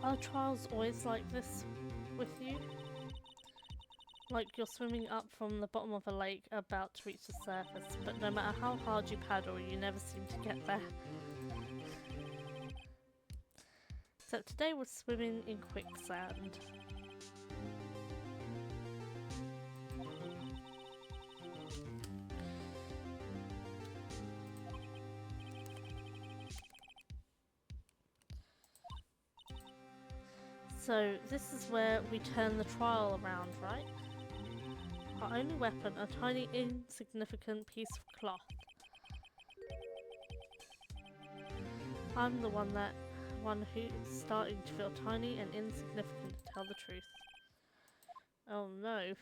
Are trials always like this with you? Like you're swimming up from the bottom of a lake about to reach the surface, but no matter how hard you paddle, you never seem to get there. Except today we're swimming in quicksand. So this is where we turn the trial around, right? Our only weapon, a tiny insignificant piece of cloth. I'm the one who's starting to feel tiny and insignificant, to tell the truth. Oh no.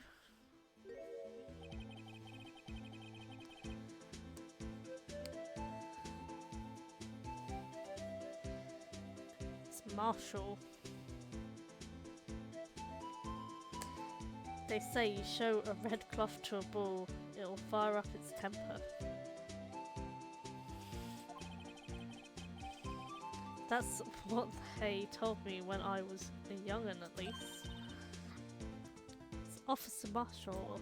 It's Marshall. They say you show a red cloth to a bull, it'll fire up its temper. That's what they told me when I was a young'un, at least. It's Officer Marshall,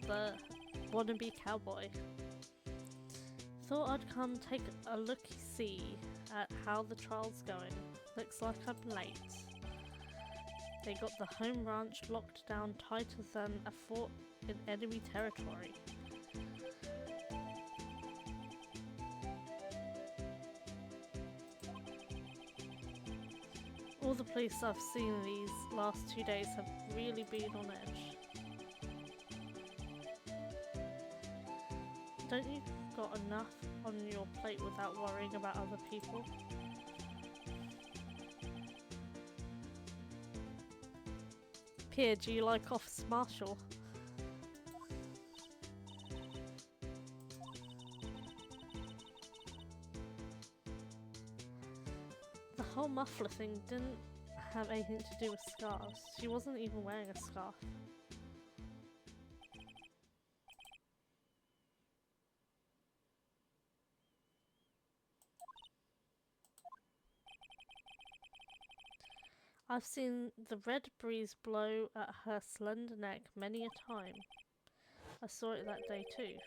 the wannabe cowboy. Thought I'd come take a looky-see at how the trial's going. Looks like I'm late. They got the home ranch locked down tighter than a fort in enemy territory. All the police I've seen these last 2 days have really been on edge. Don't you got enough on your plate without worrying about other people? Pierre, do you like Officer Marshall? The whole muffler thing didn't have anything to do with scarves. She wasn't even wearing a scarf. I've seen the red breeze blow at her slender neck many a time. I saw it that day too.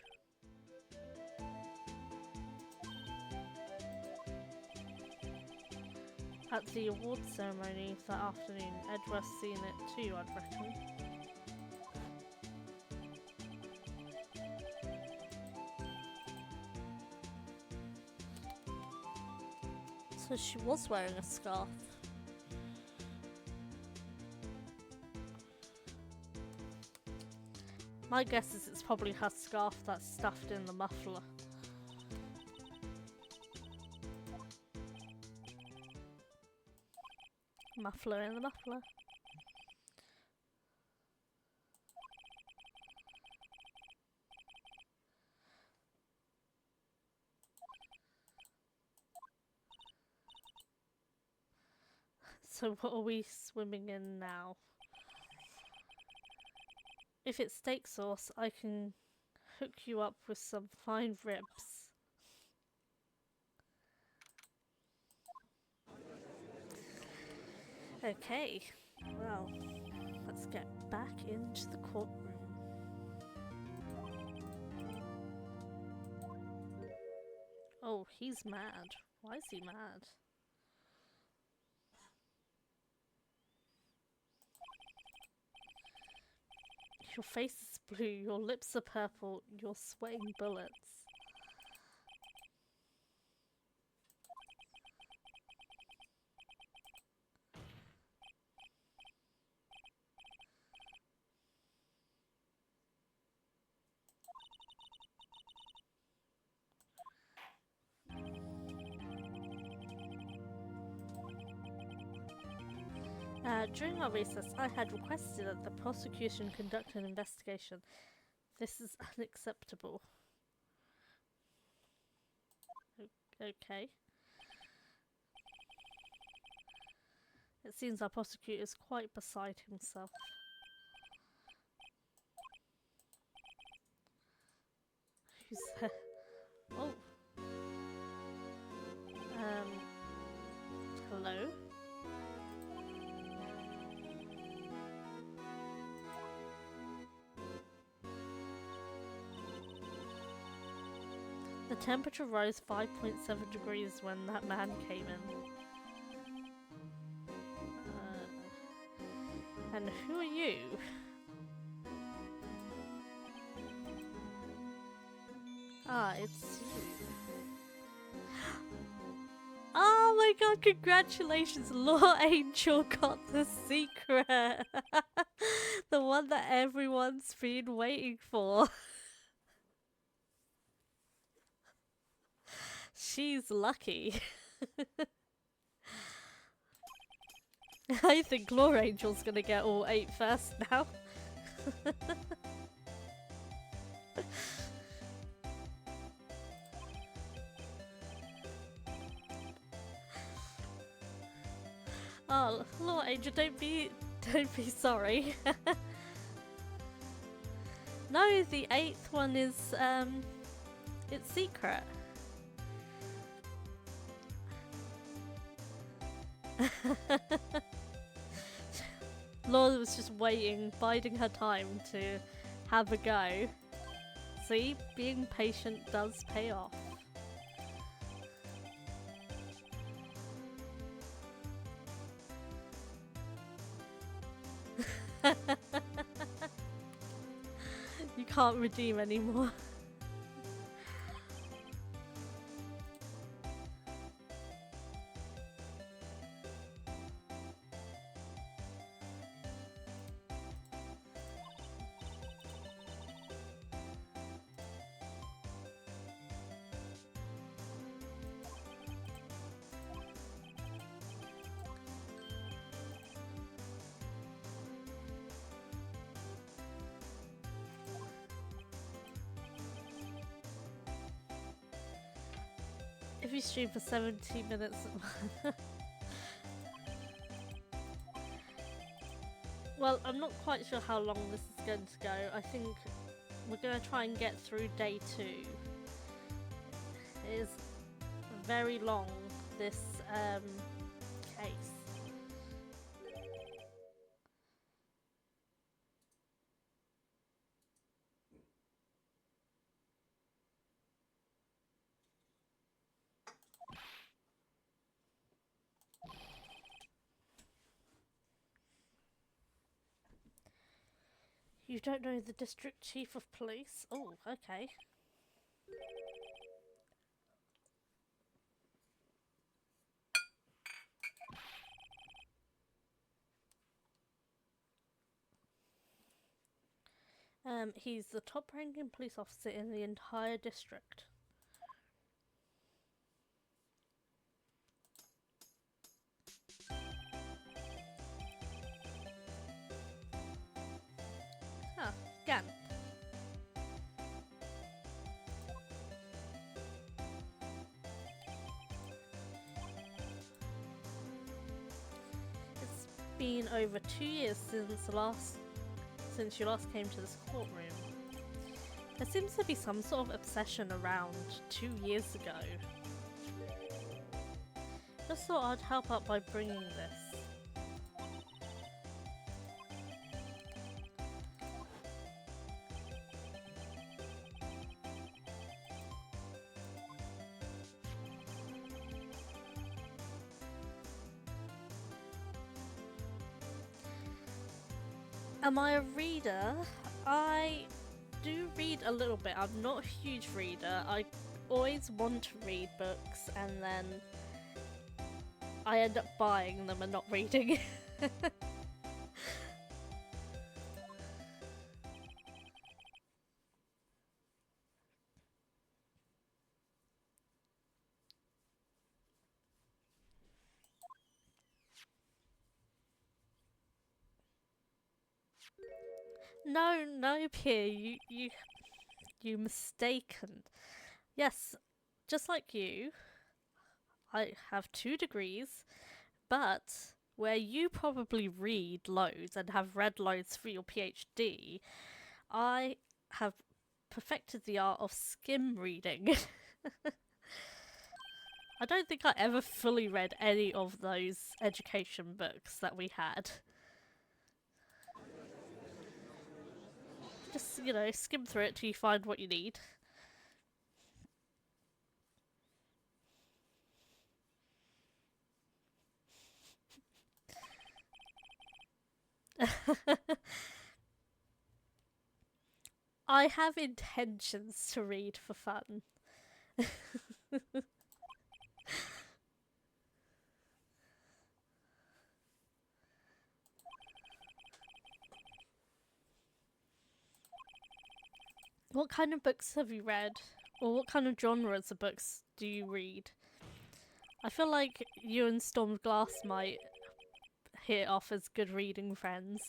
At the awards ceremony that afternoon, Edward's seen it too, I'd reckon. So she was wearing a scarf. My guess is it's probably her scarf that's stuffed in the muffler. Muffler in the muffler. So what are we swimming in now? If it's steak sauce, I can hook you up with some fine ribs. Okay, well, let's get back into the courtroom. Oh, he's mad. Why is he mad? Your face is blue, your lips are purple, you're sweating bullets. During our recess, I had requested that the prosecution conduct an investigation. This is unacceptable. Okay. It seems our prosecutor is quite beside himself. Who's there? Oh. Hello? temperature rose 5.7 degrees when that man came in. And who are you? Ah, it's you. Oh my god, congratulations! Law Angel got the secret! The one that everyone's been waiting for. She's lucky. I think Law Angel's gonna get all 8 first now. Oh, Law Angel, don't be sorry. No, the 8th one is, it's secret. Laura was just waiting, biding her time to have a go. See, being patient does pay off. You can't redeem anymore. If you stream for 70 minutes... Well, I'm not quite sure how long this is going to go. I think we're going to try and get through day 2. It is very long, this case. You don't know the district chief of police? Oh, okay. He's the top-ranking police officer in the entire district. Ah, Gan. It's been over 2 years since you last came to this courtroom. There seems to be some sort of obsession around 2 years ago. Just thought I'd help out by bringing this. Am I a reader? I do read a little bit. I'm not a huge reader. I always want to read books and then I end up buying them and not reading. No, Pierre, you mistaken. Yes, just like you, I have 2 degrees, but where you probably read loads and have read loads for your PhD, I have perfected the art of skim reading. I don't think I ever fully read any of those education books that we had. Just, skim through it till you find what you need. I have intentions to read for fun. What kind of books have you read? Or what kind of genres of books do you read? I feel like you and Stormed Glass might hit off as good reading friends.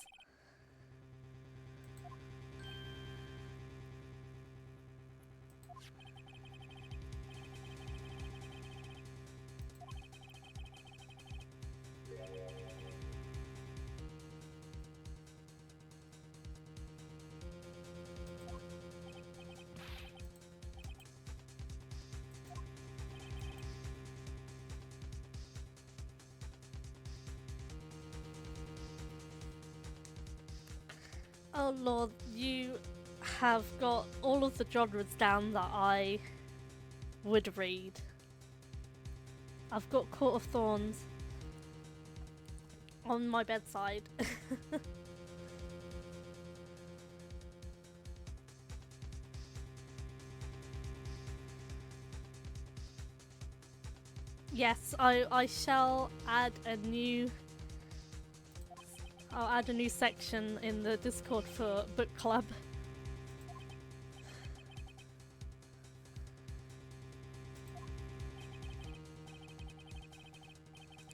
Oh lord, you have got all of the genres down that I would read. I've got Court of Thorns on my bedside. Yes, I shall add a new... I'll add a new section in the Discord for book club.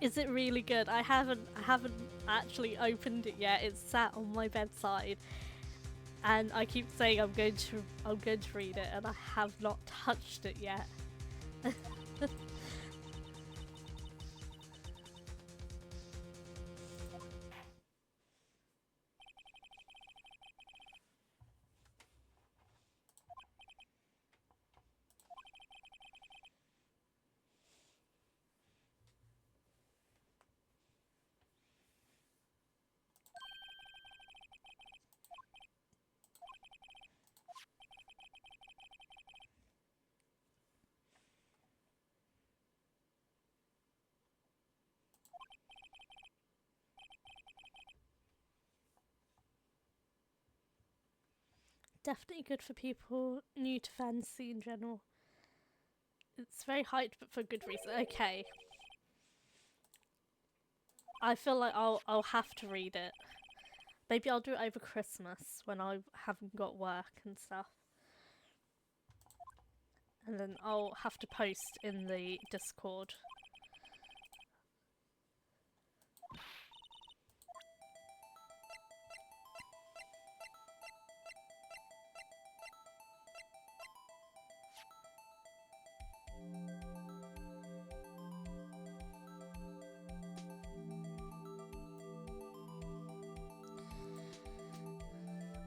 Is it really good? I haven't actually opened it yet. It's sat on my bedside, and I keep saying I'm going to read it, and I have not touched it yet. Definitely good for people new to fantasy in general. It's very hyped, but for good reason. Okay. I feel like I'll have to read it. Maybe I'll do it over Christmas when I haven't got work and stuff. And then I'll have to post in the Discord.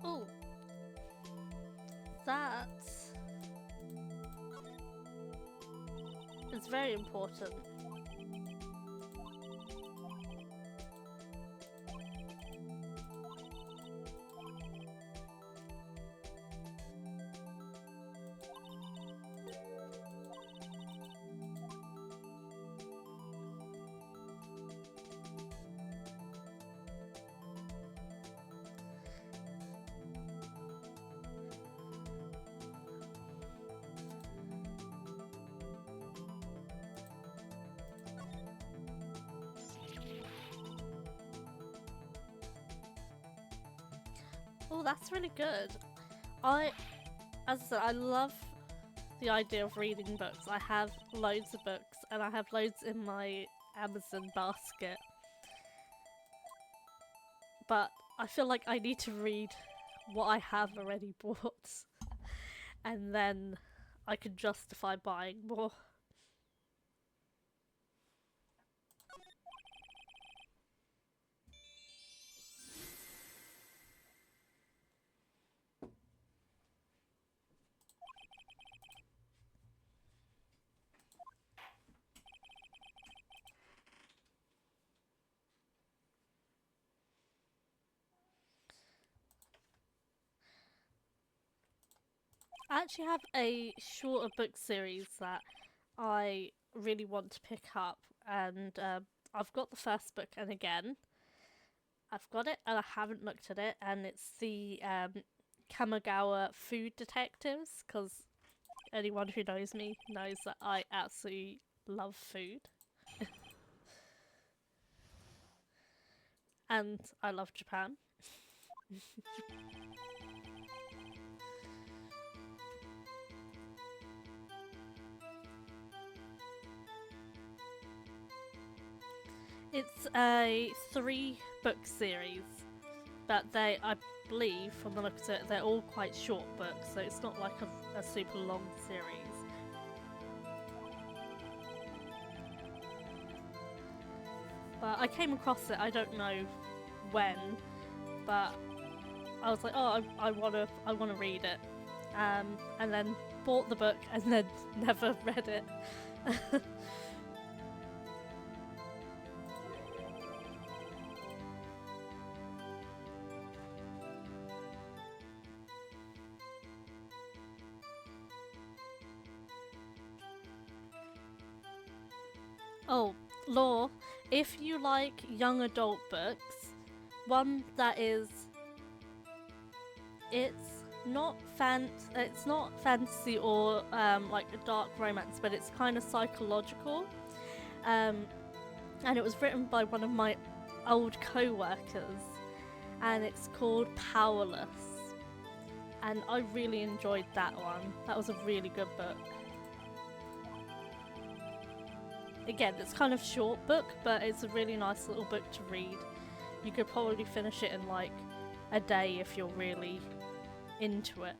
Oh, that is very important. Oh, that's really good. As I said, I love the idea of reading books. I have loads of books, and I have loads in my Amazon basket. But I feel like I need to read what I have already bought, and then I can justify buying more. I actually have a shorter book series that I really want to pick up, and I've got the first book, and again, I've got it and I haven't looked at it, and it's the Kamigawa Food Detectives, because anyone who knows me knows that I absolutely love food. And I love Japan. It's a 3-book series, but I believe, from the looks of it, they're all quite short books, so it's not like a super long series. But I came across it, I don't know when, but I was like, oh, I wanna read it, and then bought the book and then never read it. Oh, Law, if you like young adult books, one that is, it's not fantasy or like a dark romance, but it's kind of psychological. And it was written by one of my old co-workers, and it's called Powerless. And I really enjoyed that one. That was a really good book. Again, it's kind of short book, but it's a really nice little book to read. You could probably finish it in like a day if you're really into it.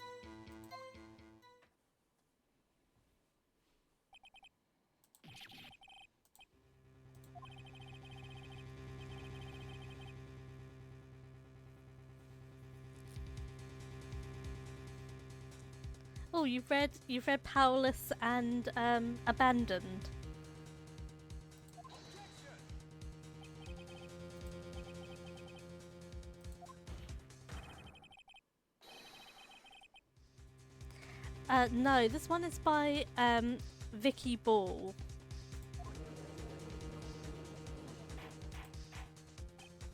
Oh, you've read Powerless and Abandoned. No, this one is by Vicky Ball.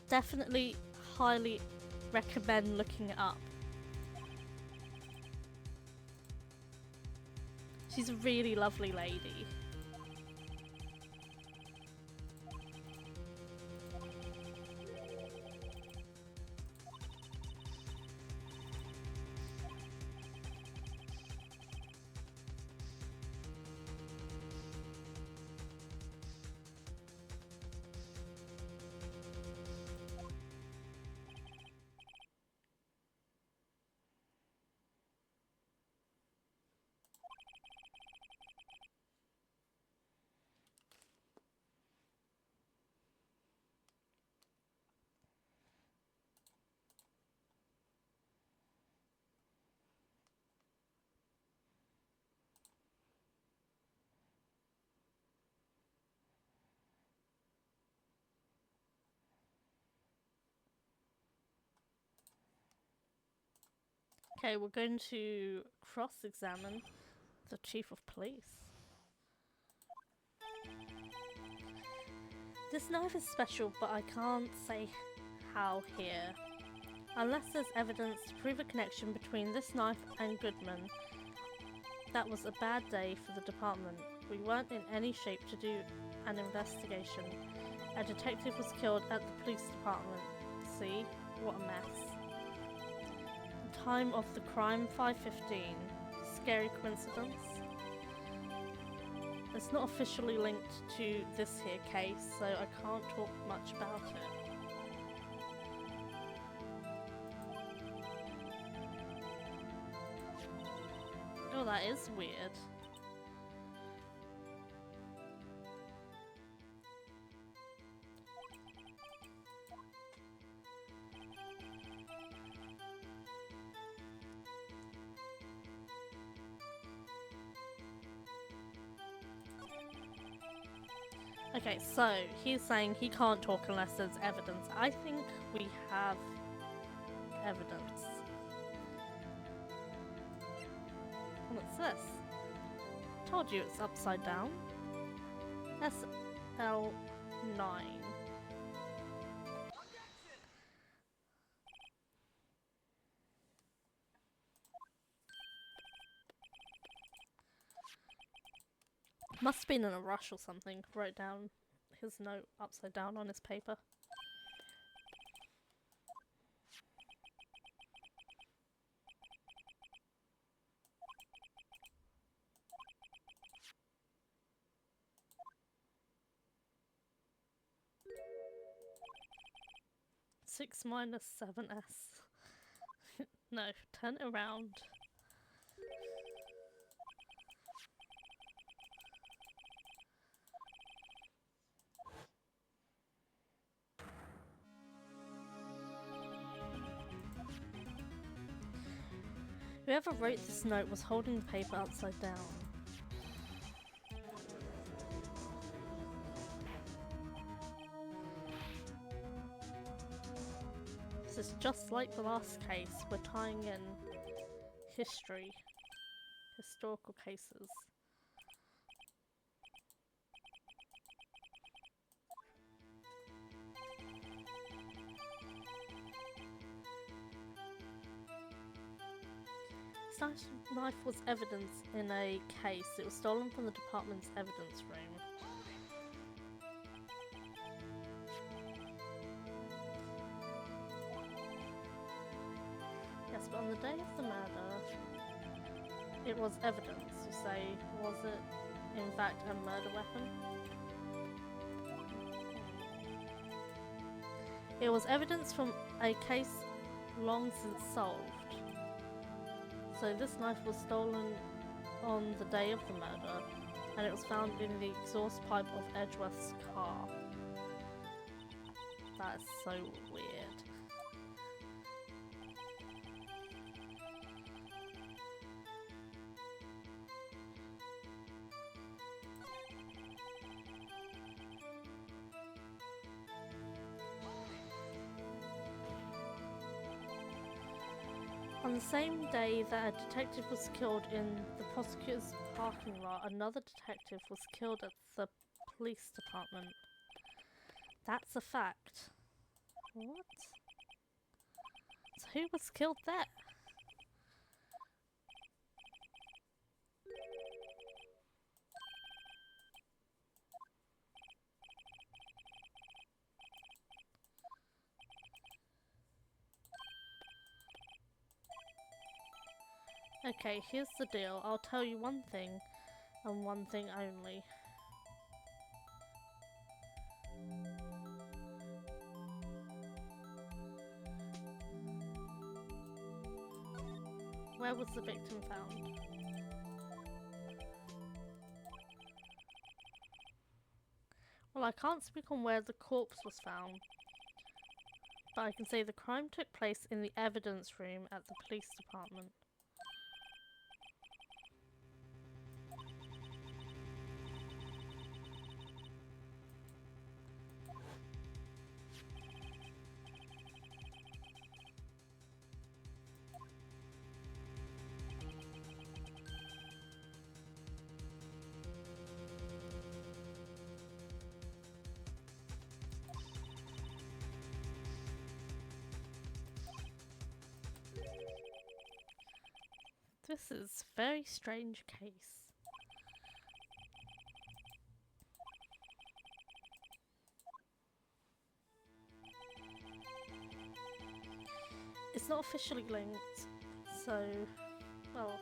Definitely highly recommend looking it up. She's a really lovely lady. Okay, we're going to cross-examine the Chief of Police. This knife is special, but I can't say how here. Unless there's evidence to prove a connection between this knife and Goodman, that was a bad day for the department. We weren't in any shape to do an investigation. A detective was killed at the police department. See? What a mess. The time of the crime, 5:15. Scary coincidence? It's not officially linked to this here case, so I can't talk much about it. Oh, that is weird. Okay, so he's saying he can't talk unless there's evidence. I think we have evidence. What's this? Told you it's upside down. SL9. Must have been in a rush or something. Wrote down his note upside down on his paper. Six minus 7s. No, turn it around. Whoever wrote this note was holding the paper upside down. This is just like the last case. We're tying in historical cases. This knife was evidence in a case. It was stolen from the department's evidence room. Yes, but on the day of the murder, it was evidence. You say, was it in fact a murder weapon? It was evidence from a case long since solved. So this knife was stolen on the day of the murder, and it was found in the exhaust pipe of Edgeworth's car. That is so weird. On the same day that a detective was killed in the prosecutor's parking lot, another detective was killed at the police department. That's a fact. What? So who was killed there? Okay, here's the deal. I'll tell you one thing, and one thing only. Where was the victim found? Well, I can't speak on where the corpse was found, but I can say the crime took place in the evidence room at the police department. This is a very strange case. It's not officially linked, so, well,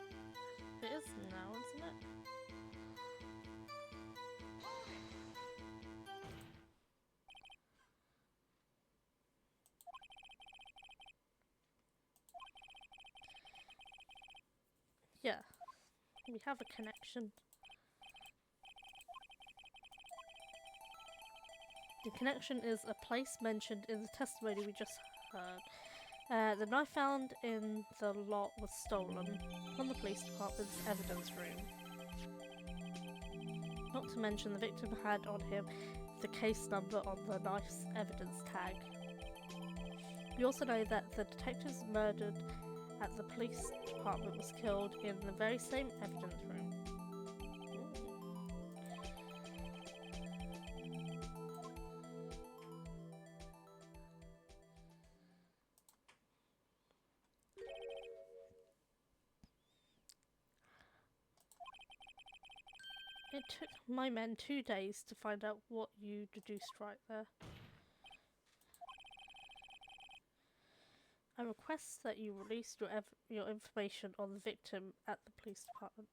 it is now, isn't it? Yeah, we have a connection. The connection is a place mentioned in the testimony we just heard. The knife found in the lot was stolen from the police department's evidence room. Not to mention the victim had on him the case number on the knife's evidence tag. We also know that the detectives murdered at the police department was killed in the very same evidence room. It took my men 2 days to find out what you deduced right there. I request that you release your information on the victim at the police department.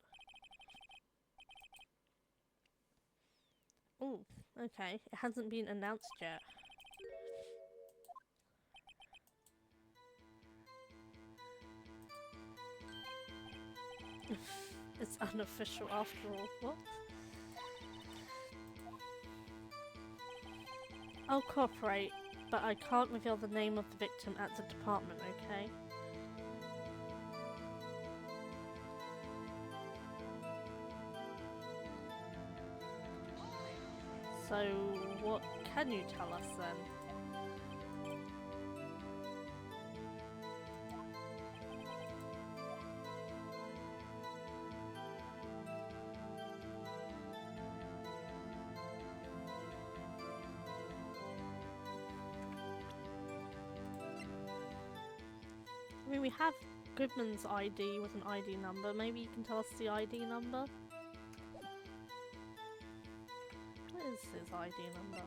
Oh, okay. It hasn't been announced yet. It's unofficial after all. What? I'll cooperate, but I can't reveal the name of the victim at the department, okay? So, what can you tell us then? I mean, we have Goodman's ID with an ID number. Maybe you can tell us the ID number? What is his ID number?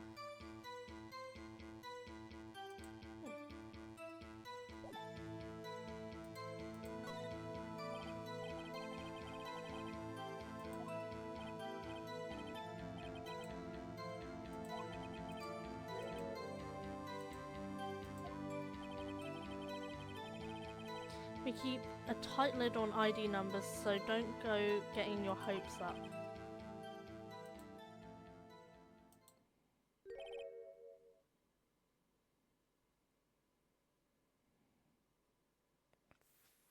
We keep a tight lid on ID numbers, so don't go getting your hopes up.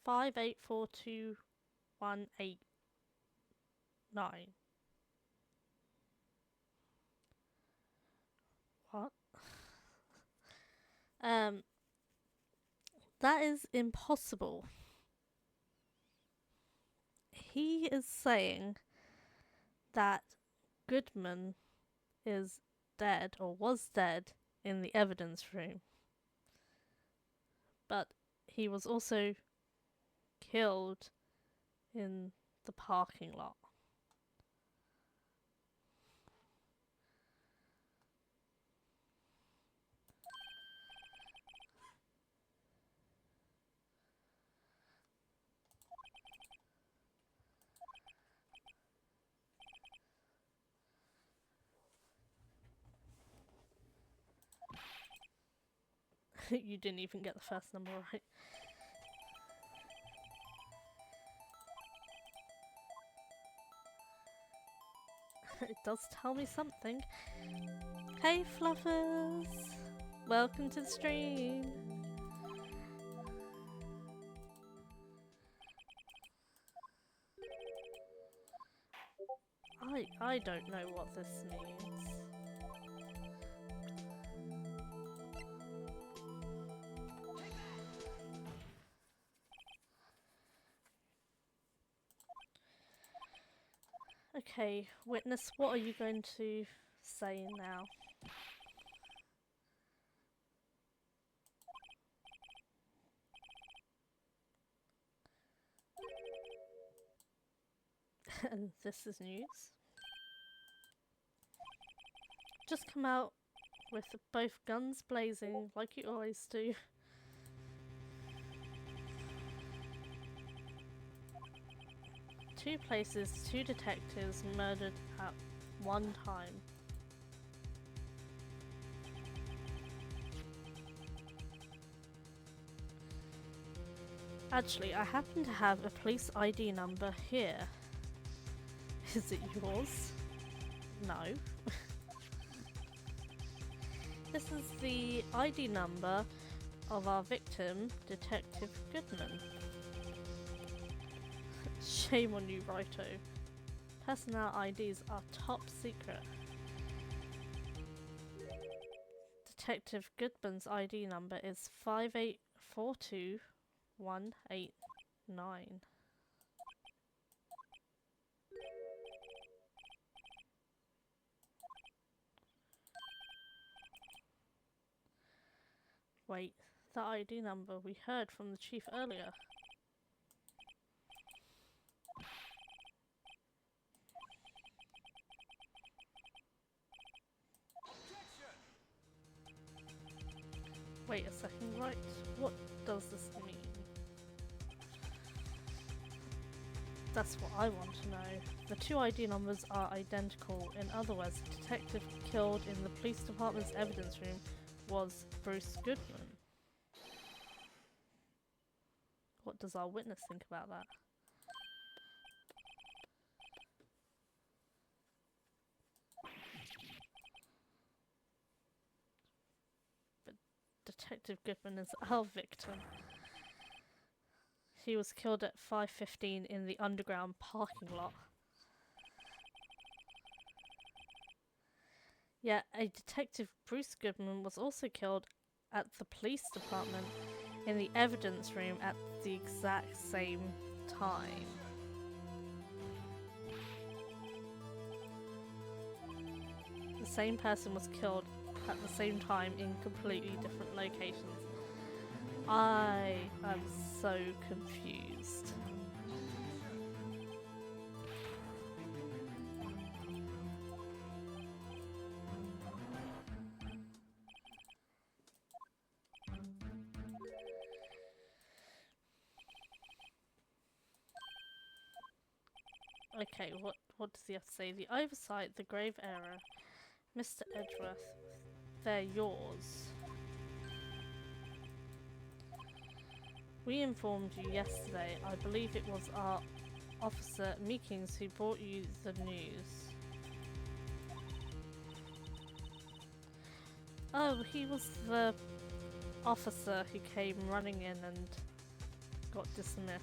Five 842-189. What? That is impossible. He is saying that Goodman is dead or was dead in the evidence room. But he was also killed in the parking lot. You didn't even get the first number right. It does tell me something. Hey Fluffers! Welcome to the stream! I don't know what this means. Okay, witness, what are you going to say now? And this is news. Just come out with both guns blazing, like you always do. Two places, two detectives murdered at one time. Actually, I happen to have a police ID number here. Is it yours? No. This is the ID number of our victim, Detective Goodman. Shame on you, Righto. Personnel IDs are top secret. Detective Goodman's ID number is 5842189. Wait, the ID number we heard from the chief earlier. Wait a second, right? What does this mean? That's what I want to know. The two ID numbers are identical. In other words, the detective killed in the police department's evidence room was Bruce Goodman. What does our witness think about that? But Detective Goodman is our victim. He was killed at 5:15 in the underground parking lot. Yet a detective, Bruce Goodman, was also killed at the police department in the evidence room at the exact same time. The same person was killed at the same time in completely different locations. I am so confused. Okay, what does he have to say? The oversight, the grave error. Mr. Edgeworth, they're yours. We informed you yesterday. I believe it was our officer Meekins who brought you the news. Oh, he was the officer who came running in and got dismissed.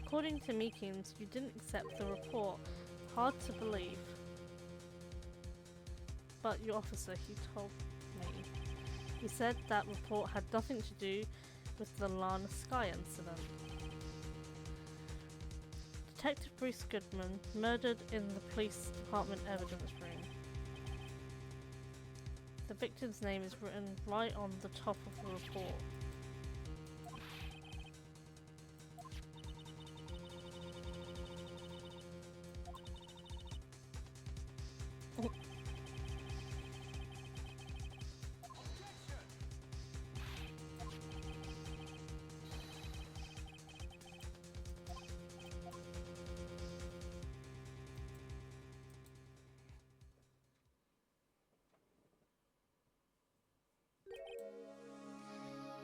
According to Meekins, you didn't accept the report. Hard to believe. But your officer, he told me. He said that report had nothing to do with the Lana Sky incident. Detective Bruce Goodman, murdered in the police department evidence room. The victim's name is written right on the top of the report.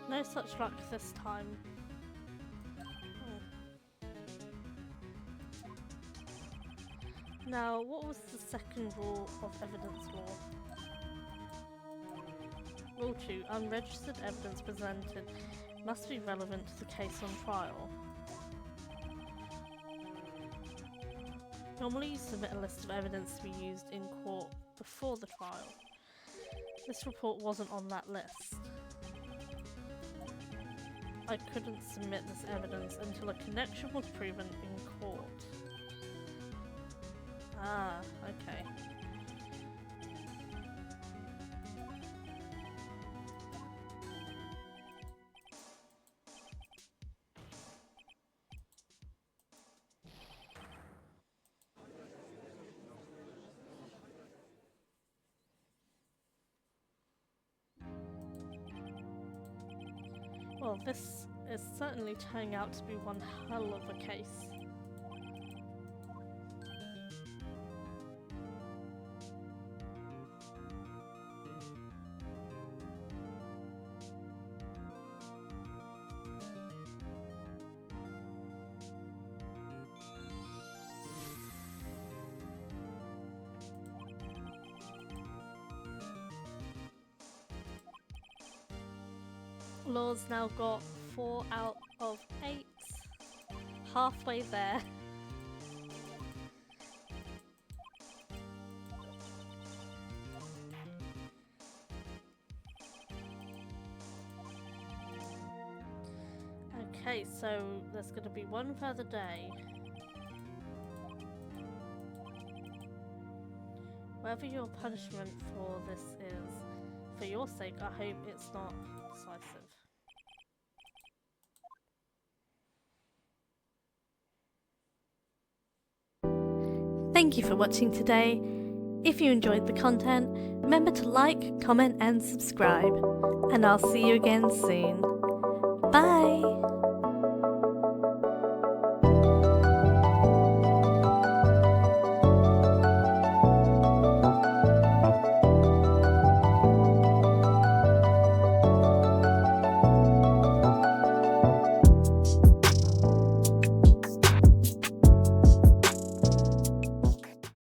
No such luck this time. Oh. Now, what was the second rule of evidence law? Rule 2. Unregistered evidence presented must be relevant to the case on trial. Normally you submit a list of evidence to be used in court before the trial. This report wasn't on that list. I couldn't submit this evidence until a connection was proven in court. Ah, okay. Well, this is certainly turning out to be one hell of a case. Law's now got 4 out of 8. Halfway there. Okay, so there's going to be one further day. Whatever your punishment for this is, for your sake, I hope it's not decisive. Thank you for watching today. If you enjoyed the content, remember to like, comment and subscribe. And I'll see you again soon.